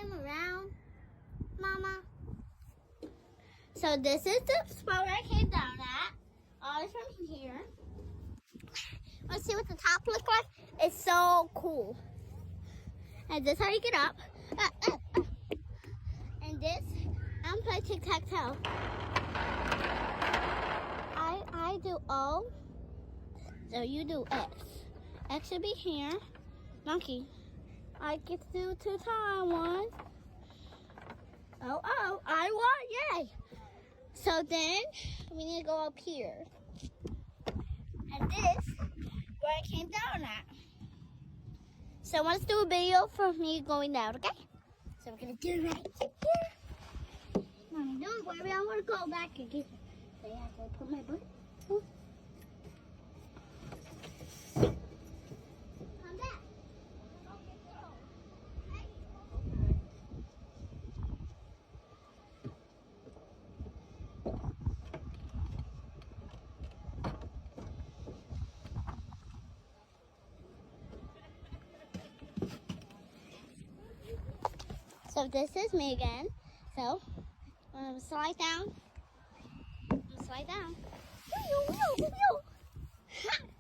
him around, Mama? So this is the spot where I came down at. All from here. Let's see what the top looks like. It's so cool. And this is how you get up. And this, I'm playing tic-tac-toe. I do O, so you do X. X should be here. Monkey. I get to do 2 times. 1. Oh, I won, yay. So then, we need to go up here. And this, where I came down at. So let's do a video for me going down, okay? So we're gonna do it right here. Mommy, don't worry, I wanna go back again. So I have to put my butt. Come back. So this is me again. So I'm gonna slide down. Slide down. Ha!